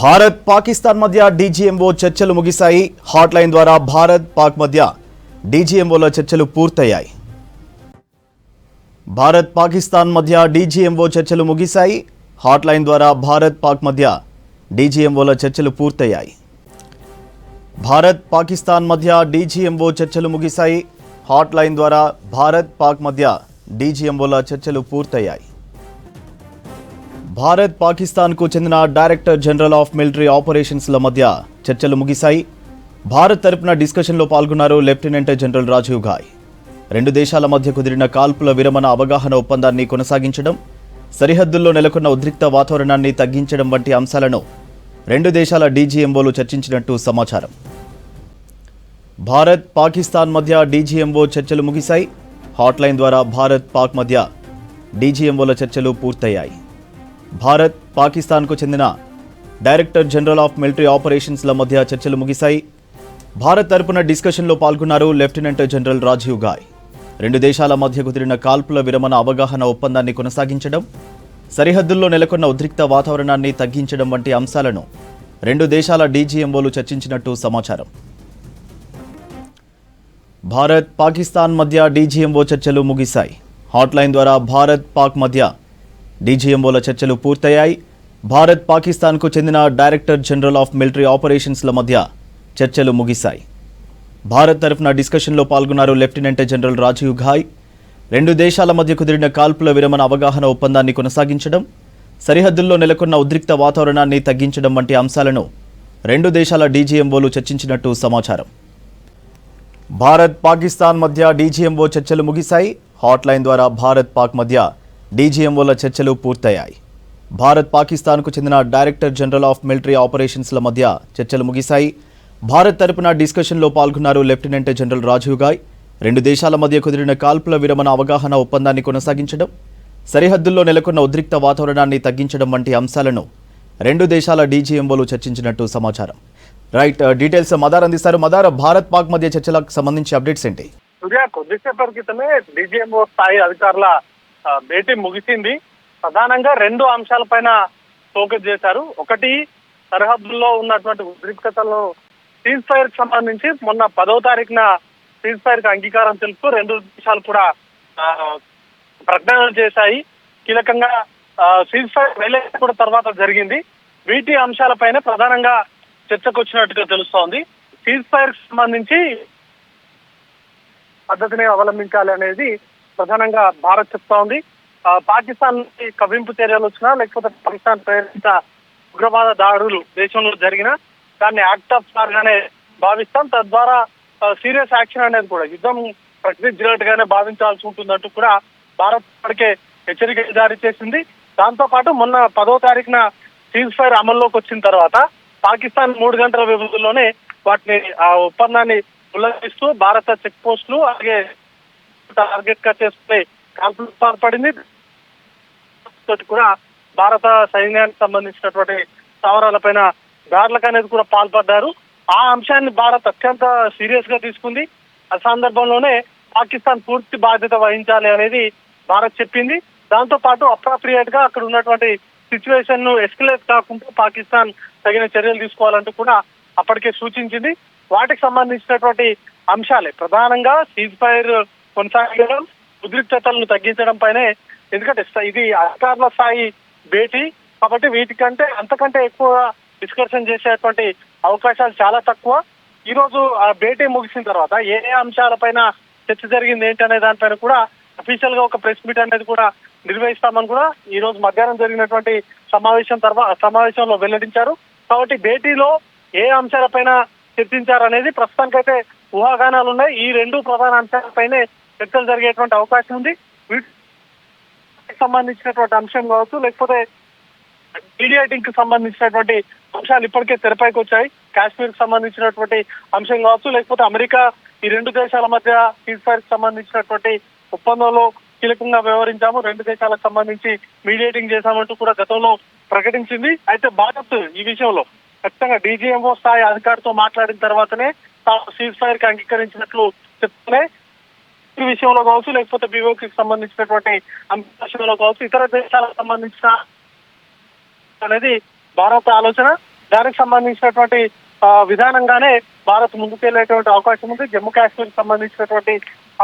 భారత్ పాకిస్తాన్ మధ్య డీజీఎంఓ చర్చలు ముగిశాయి. హాట్ లైన్ ద్వారా భారత్ పాక్ మధ్య డీజీఎంఓల చర్చలు పూర్తయ్యాయి. భారత్ పాకిస్తాన్ మధ్య డీజీఎంఓ చర్చలు ముగిశాయి. హాట్ లైన్ ద్వారా భారత్ పాక్ మధ్య డీజీఎంఓల చర్చలు పూర్తయ్యాయి. భారత్ పాకిస్తాన్ మధ్య డీజీఎంఓ చర్చలు ముగిశాయి. హాట్ లైన్ ద్వారా భారత్ పాక్ మధ్య డీజీఎంఓల చర్చలు పూర్తయ్యాయి. భారత్ పాకిస్తాన్కు చెందిన డైరెక్టర్ జనరల్ ఆఫ్ మిలిటరీ ఆపరేషన్స్ల మధ్య చర్చలు ముగిశాయి. భారత్ తరపున డిస్కషన్లో పాల్గొన్నారు లెఫ్టినెంట్ జనరల్ రాజీవ్ ఘాయ్. రెండు దేశాల మధ్య కుదిరిన కాల్పుల విరమణ అవగాహన ఒప్పందాన్ని కొనసాగించడం, సరిహద్దుల్లో నెలకొన్న ఉద్రిక్త వాతావరణాన్ని తగ్గించడం వంటి అంశాలను రెండు దేశాల డీజీఎంఓలు చర్చించినట్టు సమాచారం. భారత్ పాకిస్తాన్ మధ్య డీజీఎంఓ చర్చలు ముగిశాయి. హాట్ లైన్ ద్వారా భారత్ పాక్ మధ్య డీజీఎంఓల చర్చలు పూర్తయ్యాయి. భారత్ పాకిస్తాన్కు చెందిన డైరెక్టర్ జనరల్ ఆఫ్ మిలిటరీ ఆపరేషన్స్ల మధ్య చర్చలు ముగిశాయి. భారత్ తరపున డిస్కషన్లో పాల్గొన్నారు లెఫ్టినెంట్ జనరల్ రాజీవ్ ఘాయ్. రెండు దేశాల మధ్య కుదిరిన కాల్పుల విరమణ అవగాహన ఒప్పందాన్ని కొనసాగించడం, సరిహద్దుల్లో నెలకొన్న ఉద్రిక్త వాతావరణాన్ని తగ్గించడం వంటి అంశాలను రెండు దేశాల డీజీఎంఓలు చర్చించినట్టు సమాచారం. భారత్ పాకిస్తాన్ మధ్య డీజీఎంఓ చర్చలు ముగిశాయి. హాట్ లైన్ ద్వారా భారత్ పాక్ మధ్య డీజీఎంఓల చర్చలు పూర్తయ్యాయి. భారత్ పాకిస్తాన్కు చెందిన డైరెక్టర్ జనరల్ ఆఫ్ మిలిటరీ ఆపరేషన్స్ల మధ్య చర్చలు ముగిశాయి. భారత్ తరఫున డిస్కషన్లో పాల్గొన్నారు లెఫ్టినెంట్ జనరల్ రాజీవ్ ఘాయ్. రెండు దేశాల మధ్య కుదిరిన కాల్పుల విరమణ అవగాహన ఒప్పందాన్ని కొనసాగించడం, సరిహద్దుల్లో నెలకొన్న ఉద్రిక్త వాతావరణాన్ని తగ్గించడం వంటి అంశాలను రెండు దేశాల డీజీఎంఓలు చర్చించినట్టు సమాచారం. భారత్ పాకిస్తాన్ మధ్య డీజీఎంఓ చర్చలు ముగిశాయి. హాట్ లైన్ ద్వారా భారత్ పాక్ మధ్య డీజీఎంఓల చర్చలు పూర్తయ్యాయి. భారత్ పాకిస్తాన్కు చెందిన డైరెక్టర్ జనరల్ ఆఫ్ మిలిటరీ ఆపరేషన్స్ల మధ్య చర్చలు ముగిశాయి. భారత్ తరపున డిస్కషన్లో పాల్గొన్నారు లెఫ్టినెంట్ జనరల్ రాజీవ్ ఘాయ్. రెండు దేశాల మధ్య కుదిరిన కాల్పుల విరమణ అవగాహన ఒప్పందాన్ని కొనసాగించడం, సరిహద్దుల్లో నెలకొన్న ఉద్రిక్త వాతావరణాన్ని తగ్గించడం వంటి అంశాలను రెండు దేశాల డీజీఎంఓలు చర్చించినట్టు సమాచారం. రైట్, డీటెయిల్స్ మదార్ అందిస్తారు. మదార్, భారత్ పాక్ మధ్య చర్చలకు సంబంధించి అప్డేట్స్ ఏంటి? కొద్దిసేపటి క్రితమే డీజీఎంఓ స్థాయి అధికారుల భేటీ ముగిసింది. ప్రధానంగా రెండు అంశాలపైన ఫోకస్ చేశారు. ఒకటి, సరిహద్దుల్లో ఉన్నటువంటి ఉద్రిక్తతలను సీజ్ ఫైర్ కి సంబంధించి మొన్న 10వ తారీఖున సీజ్ ఫైర్ కి అంగీకారం తెలుపుతూ రెండు దేశాలు కూడా ప్రకటనలు చేశాయి. కీలకంగా సీజ్ ఫైర్ వేలేసి కూడా తర్వాత జరిగింది. వీటి అంశాలపైన ప్రధానంగా చర్చకు వచ్చినట్టుగా తెలుస్తోంది. సీజ్ ఫైర్ కి సంబంధించి పద్ధతిని అవలంబించాలి అనేది ప్రధానంగా భారత్ చెప్తా ఉంది. పాకిస్తాన్ కవ్వింపు చర్యలు వచ్చినా, లేకపోతే పాకిస్తాన్ ప్రేరిత ఉగ్రవాద దాడులు దేశంలో జరిగినా దాన్ని యాక్ట్ ఆఫ్ వార్ గానే భావిస్తాం. తద్వారా సీరియస్ యాక్షన్ అనేది కూడా యుద్ధం ప్రకటించినట్టుగానే భావించాల్సి ఉంటుందంటూ కూడా భారత్ ఇప్పటికే హెచ్చరిక జారీ చేసింది. దాంతో పాటు మొన్న 10వ తారీఖున సీజ్ ఫైర్ అమల్లోకి వచ్చిన తర్వాత పాకిస్తాన్ 3 గంటల వ్యవధిలోనే వాటిని ఆ ఒప్పందాన్ని ఉల్లంఘిస్తూ భారత చెక్ పోస్టులు అలాగే టార్గెట్ గా చేసుకునే కాల్పులు పాల్పడింది. కూడా భారత సైన్యానికి సంబంధించినటువంటి స్థావరాలపైన దాడులకు అనేది కూడా పాల్పడ్డారు. ఆ అంశాన్ని భారత్ అత్యంత సీరియస్ గా తీసుకుంది. ఆ సందర్భంలోనే పాకిస్తాన్ పూర్తి బాధ్యత వహించాలి అనేది భారత్ చెప్పింది. దాంతో పాటు అప్రాప్రియేట్ గా అక్కడ ఉన్నటువంటి సిచ్యువేషన్ ను ఎస్కలేట్ కాకుండా పాకిస్తాన్ తగిన చర్యలు తీసుకోవాలంటూ కూడా అప్పటికే సూచించింది. వాటికి సంబంధించినటువంటి అంశాలే ప్రధానంగా సీజ్ ఫైర్ కొనసాగడం, ఉద్రిక్తతలను తగ్గించడం పైనే. ఎందుకంటే ఇది అధికారుల స్థాయి భేటీ కాబట్టి వీటికంటే అంతకంటే ఎక్కువ డిస్కషన్ చేసేటువంటి అవకాశాలు చాలా తక్కువ. ఈ రోజు ఆ భేటీ ముగిసిన తర్వాత ఏ అంశాలపైన చర్చ జరిగింది ఏంటి అనే దానిపైన కూడా అఫీషియల్ గా ఒక ప్రెస్ మీట్ అనేది కూడా నిర్వహిస్తామని కూడా ఈ రోజు మధ్యాహ్నం జరిగినటువంటి సమావేశంలో వెల్లడించారు. కాబట్టి భేటీలో ఏ అంశాలపైన చర్చించారనేది ప్రస్తుతానికైతే ఊహాగానాలు ఉన్నాయి. ఈ రెండు ప్రధాన అంశాలపైనే చర్చలు జరిగేటువంటి అవకాశం ఉంది. వీటికి సంబంధించినటువంటి అంశం కావచ్చు, లేకపోతే మీడియేటింగ్ కి సంబంధించినటువంటి అంశాలు ఇప్పటికే తెరపైకి వచ్చాయి. కాశ్మీర్ కి సంబంధించినటువంటి అంశం కావచ్చు, లేకపోతే అమెరికా ఈ రెండు దేశాల మధ్య సీజ్ ఫైర్ కి సంబంధించినటువంటి ఒప్పందంలో కీలకంగా వ్యవహరించాము, రెండు దేశాలకు సంబంధించి మీడియేటింగ్ చేశామంటూ కూడా గతంలో ప్రకటించింది. అయితే భారత్ ఈ విషయంలో ఖచ్చితంగా డీజీఎంఓ స్థాయి అధికారితో మాట్లాడిన తర్వాతనే సీజ్ ఫైర్ కి అంగీకరించినట్లు చెప్తూనే ఈ విషయంలో కావచ్చు, లేకపోతే బీఓకి సంబంధించినటువంటి అంశాలలో కావచ్చు, ఇతర దేశాలకు సంబంధించిన అనేది భారత ఆలోచన. దానికి సంబంధించినటువంటి విధానంగానే భారత్ ముందుకెళ్లేటువంటి అవకాశం ఉంది. జమ్మూ కాశ్మీర్ సంబంధించినటువంటి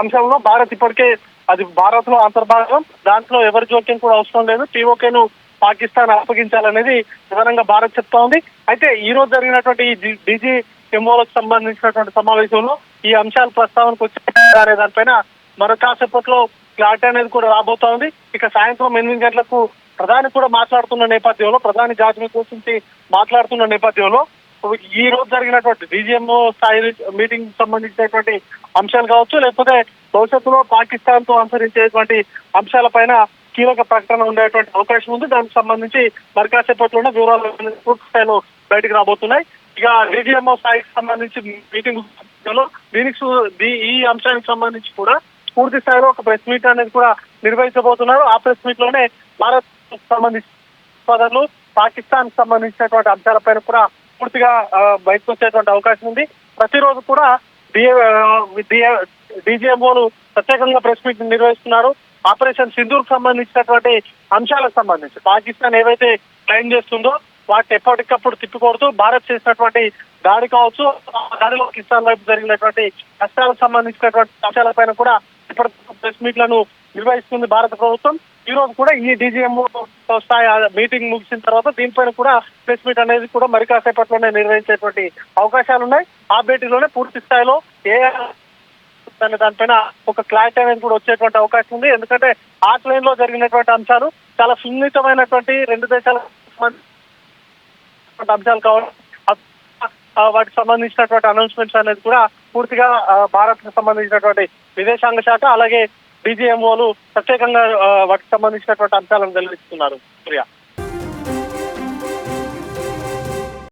అంశంలో భారత్ ఇప్పటికే అది భారత్ లో అంతర్భాగం, దాంట్లో ఎవరి జోక్యం కూడా అవసరం లేదు. పీఓకేను పాకిస్తాన్ అప్పగించాలనేది ప్రధానంగా భారత్ చెప్తా ఉంది. అయితే ఈ రోజు జరిగినటువంటి ఈ డీజీఎంఓలకు సంబంధించినటువంటి సమావేశంలో ఈ అంశాలు ప్రస్తావనకు వచ్చాయి అనే దానిపైన మరో కాసేపట్లో క్లారిటీ అనేది కూడా రాబోతా ఉంది. ఇక సాయంత్రం 8 గంటలకు ప్రధాని కూడా మాట్లాడుతున్న నేపథ్యంలో, ప్రధాని జాతిని కూర్చుంచి మాట్లాడుతున్న నేపథ్యంలో ఈ రోజు జరిగినటువంటి డీజీఎంఓ స్థాయి మీటింగ్ సంబంధించినటువంటి అంశాలు కావచ్చు, లేకపోతే భవిష్యత్తులో పాకిస్తాన్ తో అనుసరించేటువంటి అంశాలపైన కీలక ప్రకటన ఉండేటువంటి అవకాశం ఉంది. దానికి సంబంధించి మరి కాసేపట్లోనే వివరాలు పూర్తి స్థాయిలో బయటకు రాబోతున్నాయి. ఇక డీజీఎంఓ స్థాయికి సంబంధించి మీటింగ్ ఈ అంశానికి సంబంధించి కూడా పూర్తి స్థాయిలో ఒక ప్రెస్ మీట్ అనేది కూడా నిర్వహించబోతున్నారు. ఆ ప్రెస్ మీట్ లోనే భారత్ సంబంధించిన సోదరులు పాకిస్తాన్ సంబంధించినటువంటి అంశాలపైన కూడా పూర్తిగా బయటకు వచ్చేటువంటి అవకాశం ఉంది. ప్రతిరోజు కూడా డీజీఎంఓలు ప్రత్యేకంగా ప్రెస్ మీట్ నిర్వహిస్తున్నారు. ఆపరేషన్ సింధూర్ సంబంధించినటువంటి అంశాలకు సంబంధించి పాకిస్తాన్ ఏవైతే క్లెయిమ్ చేస్తుందో వాటిని ఎప్పటికప్పుడు తిప్పికొడుతూ భారత్ చేసినటువంటి దాడి కావచ్చు, ఆ దాడిలో పాకిస్తాన్ వైపు జరిగినటువంటి నష్టాలకు సంబంధించినటువంటి అంశాలపైన కూడా ఇప్పటికప్పుడు ప్రెస్ మీట్లను నిర్వహిస్తుంది భారత ప్రభుత్వం. ఈ రోజు కూడా ఈ డీజీఎంఓ స్థాయి మీటింగ్ ముగిసిన తర్వాత దీనిపైన కూడా ప్రెస్ మీట్ అనేది కూడా మరి కాసేపట్లోనే నిర్వహించేటువంటి అవకాశాలు ఉన్నాయి. ఆ భేటీలోనే పూర్తి స్థాయిలో దానిపైన ఒక క్లారిటీ అనేది కూడా వచ్చేటువంటి అవకాశం ఉంది. ఎందుకంటే ఆట్ లైన్ లో జరిగినటువంటి అంశాలు చాలా సున్నితమైనటువంటి రెండు దేశాల అంశాలు కావాలి. వాటికి సంబంధించినటువంటి అనౌన్స్మెంట్స్ అనేది కూడా పూర్తిగా భారత్ కు సంబంధించినటువంటి విదేశాంగ శాఖ అలాగే డీజీఎంఓలు ప్రత్యేకంగా వాటికి సంబంధించినటువంటి అంశాలను వెల్లడిస్తున్నారు. ప్రియా.